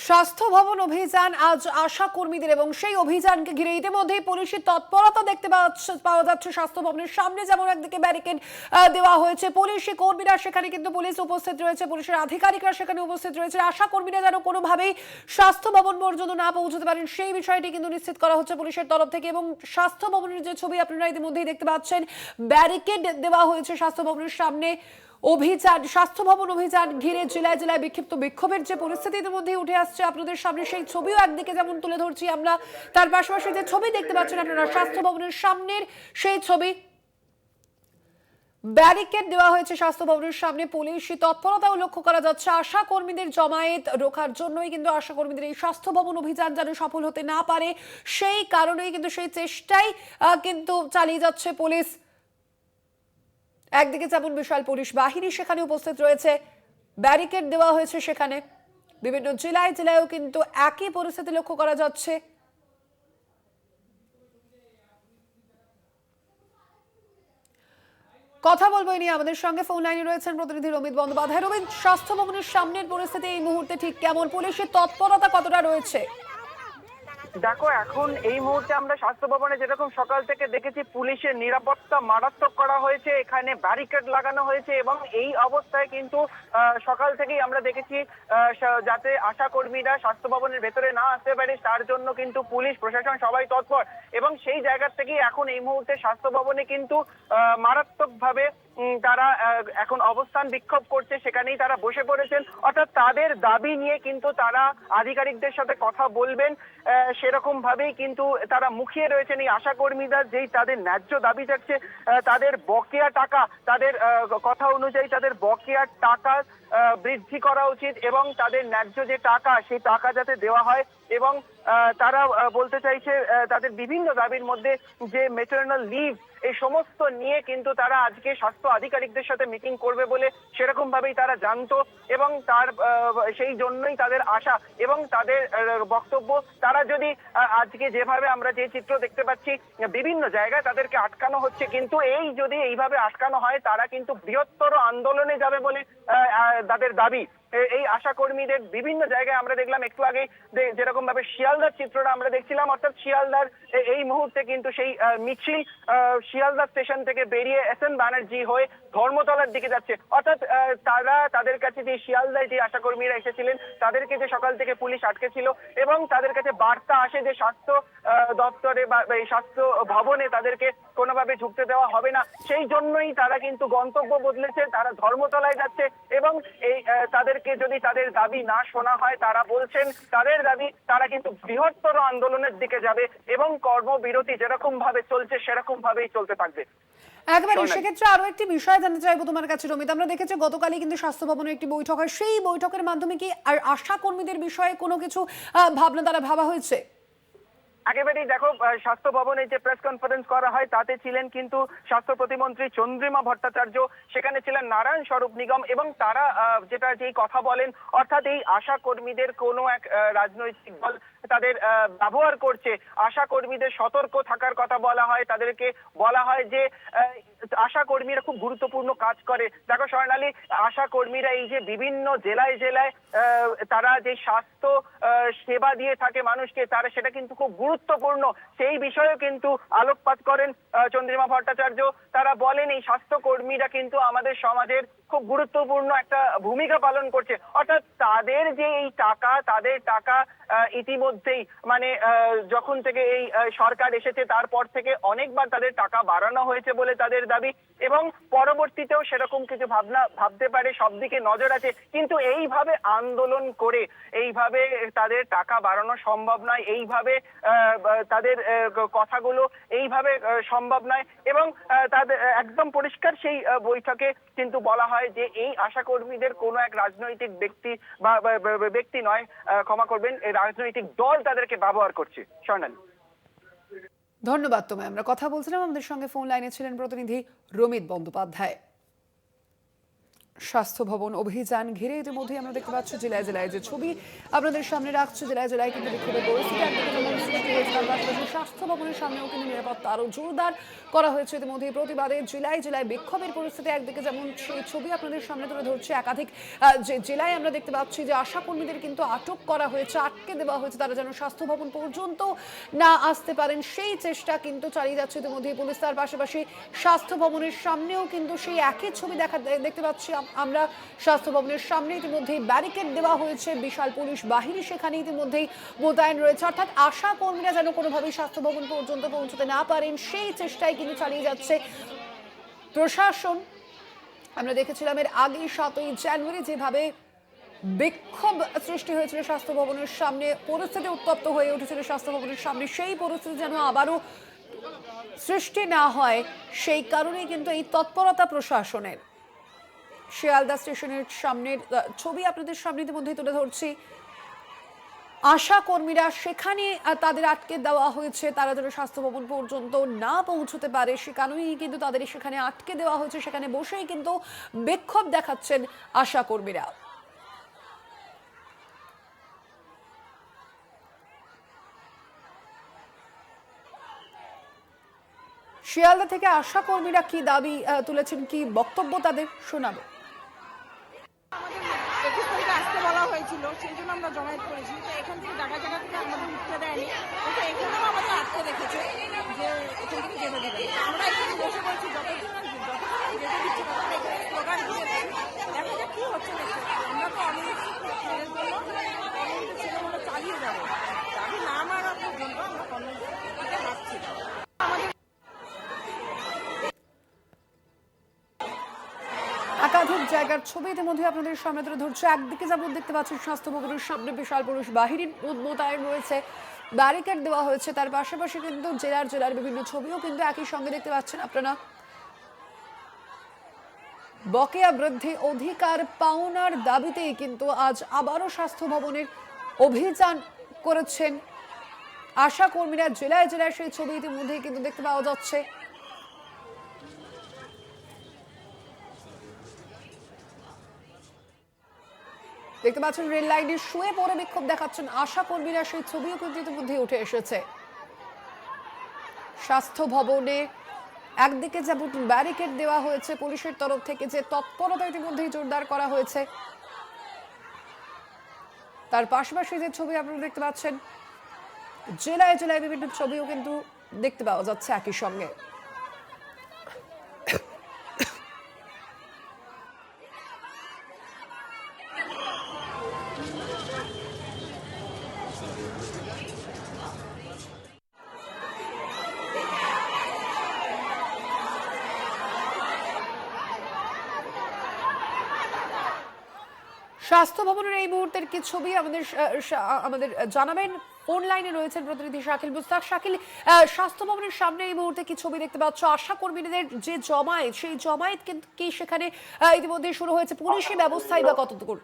স্বাস্থ্য ভবন অভিযান আজ আশা কর্মীদের এবং সেই অভিযানকে ঘিরে ইতিমধ্যেই পুলিশের তৎপরতা দেখতে পাওয়া যাচ্ছে। স্বাস্থ্য ভবনের সামনে যেমন একদিকে ব্যারিকেড দেওয়া হয়েছে, পুলিশি কর্মীরা সেখানে কিন্তু পুলিশ উপস্থিত রয়েছে, পুলিশের আধিকারিকরা সেখানে উপস্থিত রয়েছে। আশা কর্মীরা যেন কোনোভাবেই স্বাস্থ্য ভবন পর্যন্ত না পৌঁছতে পারেন সেই বিষয়টি কিন্তু নিশ্চিত করা হচ্ছে পুলিশের তরফ থেকে। এবং স্বাস্থ্য ভবনের যে ছবি আপনারা ইতিমধ্যেই দেখতে পাচ্ছেন, ব্যারিকেড দেওয়া হয়েছে স্বাস্থ্য ভবনের সামনে। অভিযান, স্বাস্থ্য ভবন অভিযান ঘিরে জেলায় জেলায় বিক্ষোভের যে পরিস্থিতি ইতিমধ্যে উঠে আসছে আপনাদের সামনে, সেই ছবিও একদিকে যেমন তুলে ধরছি আমরা, তার পাশাপাশি যে ছবি দেখতে পাচ্ছেন আপনারা স্বাস্থ্য ভবনের সামনের সেই ছবি, ব্যারিকেড দেওয়া হয়েছে স্বাস্থ্য ভবনের সামনে। পুলিশি তৎপরতাও লক্ষ্য করা যাচ্ছে আশা কর্মীদের জমায়েত রোখার জন্যই কিন্তু আশা কর্মীদের এই স্বাস্থ্য ভবন অভিযান যেন সফল হতে না পারে সেই কারণেই কিন্তু সেই চেষ্টাই কিন্তু চালিয়ে যাচ্ছে পুলিশ। একদিকে যেমন বিশাল পুলিশ বাহিনী সেখানে উপস্থিত রয়েছে, ব্যারিকেড দেওয়া হয়েছে সেখানে। বিভিন্ন জেলায় জেলায়ও কিন্তু একই পরিস্থিতি লক্ষ্য করা যাচ্ছে। কথা বলবো এই নিয়ে, আমাদের সঙ্গে ফোন লাইনে রয়েছেন প্রতিনিধি রমিত বন্দ্যোপাধ্যায়। রমিত, স্বাস্থ্য ভবনের সামনের পরিস্থিতি এই মুহূর্তে ঠিক কেমন, পুলিশের তৎপরতা কতটা রয়েছে? দেখো, এখন এই মুহূর্তে আমরা স্বাস্থ্য ভবনে যেরকম সকাল থেকে দেখেছি পুলিশের নিরাপত্তা মারাত্মক করা হয়েছে, এখানে ব্যারিকেড লাগানো হয়েছে এবং এই অবস্থায় কিন্তু সকাল থেকেই আমরা দেখেছি যাতে আশা কর্মীরা স্বাস্থ্য ভবনের ভেতরে না আসতে পারে তার জন্য কিন্তু পুলিশ প্রশাসন সবাই তৎপর। এবং সেই জায়গা থেকেই এখন এই মুহূর্তে স্বাস্থ্য ভবনে কিন্তু মারাত্মকভাবে তারা এখন অবস্থান বিক্ষোভ করছে, সেখানেই তারা বসে পড়েছেন। অর্থাৎ তাদের দাবি নিয়ে কিন্তু তারা আধিকারিকদের সাথে কথা বলবেন, সেরকম ভাবেই কিন্তু তারা মুখিয়ে রয়েছেন। এই আশা কর্মীরা যেই তাদের ন্যায্য দাবি থাকছে, তাদের বকেয়া টাকা, তাদের কথা অনুযায়ী তাদের বকেয়া টাকা বৃদ্ধি করা উচিত এবং তাদের ন্যায্য যে টাকা সেই টাকা যাতে দেওয়া হয়। এবং তারা বলতে চাইছে তাদের বিভিন্ন দাবির মধ্যে যে ম্যাটারনাল লিভ, এই সমস্ত নিয়ে কিন্তু তারা আজকে স্বাস্থ্য আধিকারিকদের সাথে মিটিং করবে বলে সেরকম ভাবেই তারা জানতো এবং তার সেই জন্যই তাদের আশা এবং তাদের বক্তব্য। তারা যদি আজকে যেভাবে আমরা যে চিত্র দেখতে পাচ্ছি বিভিন্ন জায়গায় তাদেরকে আটকানো হচ্ছে, কিন্তু এই যদি এইভাবে আটকানো হয় তারা কিন্তু বৃহত্তর আন্দোলনে যাবে বলে তাদের দাবি। এই আশা কর্মীদের বিভিন্ন জায়গায় আমরা দেখলাম একটু আগে যেরকম ভাবে শিয়ালদার চিত্রটা আমরা দেখছিলাম, অর্থাৎ শিয়ালদার এই মুহূর্তে কিন্তু সেই মিছিল শিয়ালদা স্টেশন থেকে বেরিয়ে এসএন ব্যানার্জি হয়ে ধর্মতলার দিকে যাচ্ছে। অর্থাৎ তারা তাদের কাছে যে শিয়ালদায় যে আশা কর্মীরা এসেছিলেন তাদেরকে যে সকাল থেকে পুলিশ আটকে ছিল এবং তাদের কাছে বার্তা আসে যে স্বাস্থ্য দপ্তরে বা এই স্বাস্থ্য ভবনে তাদেরকে কোনোভাবে ঢুকতে দেওয়া হবে না, সেই জন্যই তারা কিন্তু গন্তব্য বদলেছে, তারা ধর্মতলায় যাচ্ছে। এবং এই তাদেরকে যদি তাদের দাবি না শোনা হয়, তারা বলছেন তাদের দাবি তারা কিন্তু বৃহত্তর আন্দোলনের দিকে যাবে এবং কর্মবিরতি যেরকম ভাবে চলছে সেরকম ভাবেই চলতে থাকবে। একেবারে, সেক্ষেত্রে আরো একটি বিষয় জানতে চাইবো তোমার কাছে রমিত। আমরা দেখেছি গতকালই কিন্তু স্বাস্থ্য ভবনে একটি বৈঠক হয়, সেই বৈঠকের মাধ্যমে কি আর আশা কর্মীদের বিষয়ে কোনো কিছু ভাবনা তারা ভাবা হয়েছে? একেবারেই, দেখো, স্বাস্থ্য ভবনে যে প্রেস কনফারেন্স করা হয় তাতে ছিলেন কিন্তু স্বাস্থ্য প্রতিমন্ত্রী চন্দ্রিমা ভট্টাচার্য, সেখানে ছিলেন নারায়ণ স্বরূপ নিগম এবং তারা যেই কথা বলেন, অর্থাৎ এই আশা কর্মীদের কোনো এক রাজনৈতিক দল তাদের ব্যবহার করছে, আশা কর্মীদের সতর্ক থাকার কথা বলা হয়। তাদেরকে বলা হয় যে আশা কর্মীরা খুব গুরুত্বপূর্ণ কাজ করে। দেখো স্বর্ণালী, আশা কর্মীরা এই যে বিভিন্ন জেলায় জেলায় তারা যে স্বাস্থ্য সেবা দিয়ে থাকে মানুষকে, তারা সেটা কিন্তু খুব গুরুত্বপূর্ণ, সেই বিষয়েও কিন্তু আলোকপাত করেন চন্দ্রিমা ভট্টাচার্য। তারা বলেন এই স্বাস্থ্য কর্মীরা কিন্তু আমাদের সমাজের খুব গুরুত্বপূর্ণ একটা ভূমিকা পালন করছে। অর্থাৎ তাদের যে এই টাকা, তাদের টাকা ইতিমধ্যেই মানে যখন থেকে এই সরকার এসেছে তারপর থেকে অনেকবার তাদের টাকা বাড়ানো হয়েছে বলে তাদের দাবি এবং পরবর্তীতেও সেরকম কিছু ভাবতে পারে, সব দিকে নজর আছে, কিন্তু এইভাবে আন্দোলন করে এইভাবে তাদের টাকা বাড়ানো সম্ভব নয়, এইভাবে তাদের কথাগুলো এইভাবে সম্ভব নয়। এবং তাদের একদম পরিষ্কার সেই বৈঠকে কিন্তু বলা হয় যে এই আশা কর্মীদের কোনো এক রাজনৈতিক ব্যক্তি বা ব্যক্তি নয়, ক্ষমা করবেন, এই রাজনৈতিক দল তাদেরকে ব্যবহার করছে। স্বর্ণালী, ধন্যবাদ তোমায়। আমরা কথা বলছিলাম, আমাদের সঙ্গে ফোন লাইনে ছিলেন প্রতিনিধি রমিত বন্দ্যোপাধ্যায়। স্বাস্থ্য ভবন অভিযান ঘিরে ইতিমধ্যে আমরা দেখতে পাচ্ছি জেলায় জেলায় যে ছবি আপনাদের সামনে রাখছে, জেলায় জেলায় কিন্তু বিক্ষোভের পরিস্থিতি একদিকে যেমন সৃষ্টি হয়েছে, তার পাশাপাশি স্বাস্থ্য ভবনের সামনেও কিন্তু নিরাপত্তা আরো জোরদার করা হয়েছে। ইতিমধ্যে প্রতিবাদে জেলায় জেলায় বিক্ষোভের পরিস্থিতি একদিকে যেমন সেই ছবি আপনাদের সামনে তুলে ধরছে, একাধিক যে জেলায় আমরা দেখতে পাচ্ছি যে আশা কর্মীদের কিন্তু আটক করা হয়েছে, আটকে দেওয়া হয়েছে, তারা যেন স্বাস্থ্য ভবন পর্যন্ত না আসতে পারেন সেই চেষ্টা কিন্তু চালিয়ে যাচ্ছে ইতিমধ্যে পুলিশ। তার পাশাপাশি স্বাস্থ্য ভবনের সামনেও কিন্তু সেই একই ছবি দেখতে পাচ্ছি আমরা। স্বাস্থ্য ভবনের সামনে ইতিমধ্যেই ব্যারিকেড দেওয়া হয়েছে, বিশাল পুলিশ বাহিনী সেখানে ইতিমধ্যেই মোতায়েন রয়েছে, অর্থাৎ আশা কর্মীরা যেন কোনোভাবেই স্বাস্থ্য ভবন পর্যন্ত পৌঁছতে না পারেন সেই চেষ্টাই কিন্তু চালিয়ে যাচ্ছে প্রশাসন। আমরা দেখেছিলাম এর আগে 7ই জানুয়ারি যেভাবে বিক্ষোভ সৃষ্টি হয়েছিল স্বাস্থ্য ভবনের সামনে, পরিস্থিতি উত্তপ্ত হয়ে উঠেছিল স্বাস্থ্য ভবনের সামনে, সেই পরিস্থিতি যেন আবারও সৃষ্টি না হয় সেই কারণেই কিন্তু এই তৎপরতা প্রশাসনের। শিয়ালদা স্টেশনের সামনের ছবি আপনাদের সামনে ইতিমধ্যেই তুলে ধরছি। আশা কর্মীরা সেখানে তাদের আটকে দেওয়া হয়েছে, তারা যেন স্বাস্থ্য ভবন পর্যন্ত না পৌঁছতে পারে সে কারণেই কিন্তু তাদের সেখানে আটকে দেওয়া হয়েছে, সেখানে বসেই কিন্তু বিক্ষোভ দেখাচ্ছেন আশা কর্মীরা। শিয়ালদা থেকে আশা কর্মীরা কি দাবি তুলেছেন, কি বক্তব্য তাদের শোনাবো। আমাদের 21 তারিখে আসতে বলা হয়েছিল, সেই জন্য আমরা জমায়েত করেছি। তো এখান থেকে জায়গা জায়গা থেকে আমাদের উঠতে দেয়নি, তো এখানেও আমাদের আটকে রেখেছে যে এখান থেকে যেতে দেবে। আমরা এখানে বসে পড়ছি, যতক্ষণ যেতে দিচ্ছে তখন এখানে স্লোগান দিয়েছে, দেখা যাক কি হচ্ছে দেখতে। আমরা তো ছেলের জন্য কর্মসূচি ছেলেগুলো চালিয়ে যাবো, দাবি না মারার পর্যন্ত আমরা কর্মসূচিতে হাঁটছি। আমাদের একাধিক জায়গার ছবি ইতিমধ্যে আপনাদের সামনে তুলে ধরছে। একদিকে যেমন দেখতে পাচ্ছেন স্বাস্থ্য ভবনের সামনে বিশাল পুলিশ বাহিনীর মোতায়েন রয়েছে, ব্যারিকেড দেওয়া হয়েছে, তার পাশাপাশি কিন্তু জেলার বিভিন্ন ছবিও কিন্তু একই সঙ্গে দেখতে পাচ্ছেন আপনারা। বকেয়া বৃদ্ধি অধিকার পাওনার দাবিতেই কিন্তু আজ আবারও স্বাস্থ্য ভবনের অভিযান করেছেন আশা কর্মীরা। জেলায় জেলায় সেই ছবি ইতিমধ্যেই কিন্তু দেখতে পাওয়া যাচ্ছে। দেখতে পাচ্ছেন রেল লাইনে শুয়ে পড়ে বিক্ষোভ দেখাচ্ছেন আশা কর্মীরা, সেই ছবিও কিন্তু ইতিমধ্যে উঠে এসেছে। স্বাস্থ্য ভবনে একদিকে যেমন ব্যারিকেড দেওয়া হয়েছে পুলিশের তরফ থেকে, যে তৎপরতা ইতিমধ্যেই জোরদার করা হয়েছে, তার পাশাপাশি যে ছবি আপনারা দেখতে পাচ্ছেন জেলায় জেলায় বিভিন্ন ছবিও কিন্তু দেখতে পাওয়া যাচ্ছে একই সঙ্গে। স্বাস্থ্য ভবনের এই মুহূর্তের কি ছবি আমাদের জানাবেন। ফোন লাইনে রয়েছেন প্রতিনিধি শাকিল মুস্তাক। শাকিল, স্বাস্থ্য ভবনের সামনে এই মুহূর্তে কি ছবি দেখতে পাচ্ছ? আশা কর্মীদের যে জমায়েত, সেই জমায়েত কিন্তু কি সেখানে ইতিমধ্যে শুরু হয়েছে? পুলিশি ব্যবস্থাই বা কতদূর?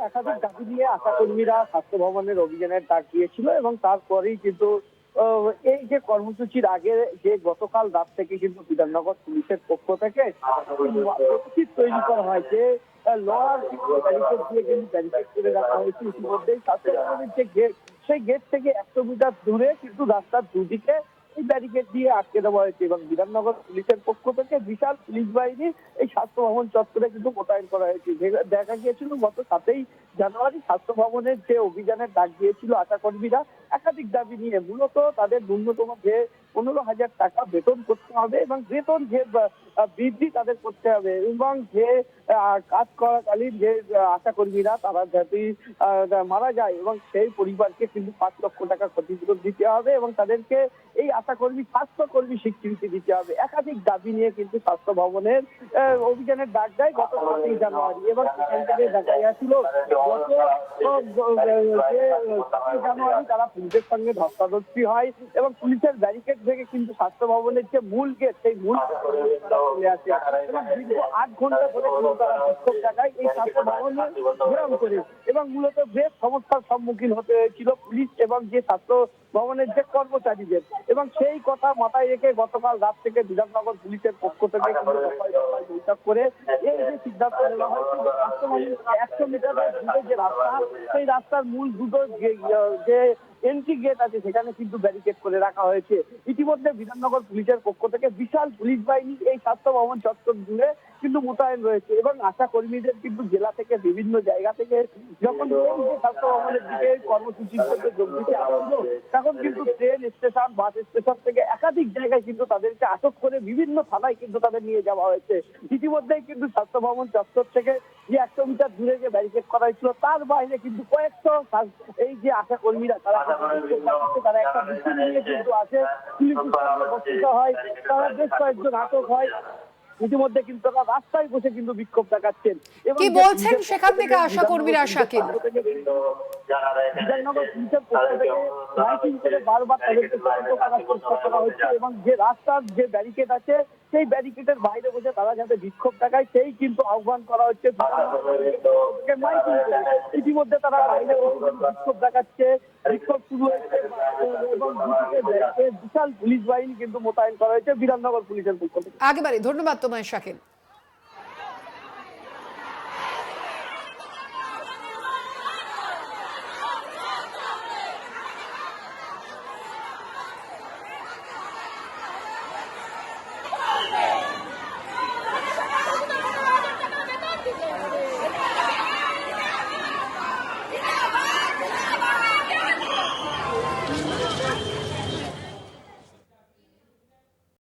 একাধিক দাবি নিয়ে আশা কর্মীরা স্বাস্থ্য ভবনের অভিযানের ডাক দিয়েছিল এবং তারপরেই কিন্তু এই যে কর্মসূচির আগে যে গতকাল রাত থেকে কিন্তু বিধাননগর পুলিশের পক্ষ থেকে তৈরি করা হয় যে লোহার ব্যারিকেড দিয়ে কিন্তু ব্যারিকেড করে রাখা হয়েছে। ইতিমধ্যেই স্বাস্থ্য ভবনের যে গেট, সেই গেট থেকে 100 মিটার দূরে কিন্তু রাস্তার দুদিকে এই ব্যারিকেড দিয়ে আটকে দেওয়া হয়েছে এবং বিধাননগর পুলিশের পক্ষ থেকে বিশাল পুলিশ বাহিনী এই স্বাস্থ্য ভবন চত্বরে কিন্তু মোতায়েন করা হয়েছে। দেখা গিয়েছিল গত 7ই জানুয়ারি স্বাস্থ্য ভবনের যে অভিযানের ডাক দিয়েছিল আশা কর্মীরা একাধিক দাবি নিয়ে, মূলত তাদের ন্যূনতম যে 15,000 টাকা বেতন করতে হবে এবং বেতন যে বৃদ্ধি তাদের করতে হবে এবং যে কাজ করাকালীন যে আশা কর্মীরা তারা যাতে মারা যায় এবং সেই পরিবারকে কিন্তু 5 লক্ষ টাকা ক্ষতিপূরণ দিতে হবে এবং তাদেরকে এই আশাকর্মী স্বাস্থ্যকর্মী স্বীকৃতি দিতে হবে। একাধিক দাবি নিয়ে কিন্তু স্বাস্থ্য ভবনের অভিযানের ডাক দেয় গত 7ই জানুয়ারি এবং সেখান থেকে দেখা গেছিল গত 7ই জানুয়ারি তারা পুলিশের সঙ্গে ধস্তাধস্তি হয় এবং পুলিশের ব্যারিকেড থেকে কিন্তু স্বাস্থ্য ভবনের যে মূল গেট, সেই মূল গেট চলে আসে এবং দীর্ঘ 8 ঘন্টা ধরে কিন্তু তারা বিক্ষোভ দেখায় এই স্বাস্থ্য ভবনে ঘেরাও করে এবং মূলত বেশ সমস্যার সম্মুখীন হতে হয়েছিল পুলিশ এবং যে স্বাস্থ্য ভবনের যে কর্মচারীদের, এবং সেই কথা মাথায় রেখে গতকাল রাত থেকে বিধাননগর পুলিশের পক্ষ থেকে কিন্তু দফায় দফায় বৈঠক করে এই যে সিদ্ধান্ত নেওয়া হয়েছে যে স্বাস্থ্য ভবনের 100 মিটার দূরে যে রাস্তা, সেই রাস্তার মূল দুটো যে এন্ট্রি গেট আছে সেখানে কিন্তু ব্যারিকেড করে রাখা হয়েছে। ইতিমধ্যে বিধাননগর পুলিশের পক্ষ থেকে বিশাল পুলিশ বাহিনী এই স্বাস্থ্য ভবন চত্বর জুড়ে কিন্তু মোতায়েন রয়েছে এবং আশা কর্মীদের কিন্তু জেলা থেকে বিভিন্ন জায়গা থেকে যখন এই যে স্বাস্থ্য ভবনের দিকে কর্মসূচির মধ্যে যোগ দিতে আসছিল, তখন কিন্তু ট্রেন স্টেশন, বাস স্টেশন থেকে একাধিক জায়গায় কিন্তু তাদেরকে আটক করে বিভিন্ন থানায় কিন্তু তাদের নিয়ে যাওয়া হয়েছে। ইতিমধ্যেই কিন্তু স্বাস্থ্য ভবন চত্বর থেকে যে 100 মিটার দূরে যে ব্যারিকেড করা হয়েছিল তার বাইরে কিন্তু কয়েকশো এই যে আশা কর্মীরা তারা একটা মিছিল নিয়ে কিন্তু আছে, পুলিশের সামনে বক্তৃতা হয়, তারা বেশ কয়েকজন আটক হয়। ইতিমধ্যে কিন্তু তারা রাস্তায় বসে কিন্তু বিক্ষোভ দেখাচ্ছেন। কি বলছেন সেখান থেকে আশা কর্মীরা? শাকিল, বিধাননগর পুলিশের পক্ষ থেকে মাইকিং করে বারবার তাদেরকে সতর্ক করার চেষ্টা করা হচ্ছে এবং যে রাস্তার যে ব্যারিকেড আছে সেই ব্যারিকেডের বাইরে বসে তারা যাতে বিক্ষোভ দেখায় সেই কিন্তু আহ্বান করা হচ্ছে মাইকিং করে। ইতিমধ্যে তারা বাইরে বসে বিক্ষোভ দেখাচ্ছে, বিক্ষোভ শুরু হয়েছে এবং বিশাল পুলিশ বাহিনী কিন্তু মোতায়েন করা হয়েছে বিধাননগর পুলিশের পক্ষ থেকে। একেবারে ধন্যবাদ তোমায় শাকিল।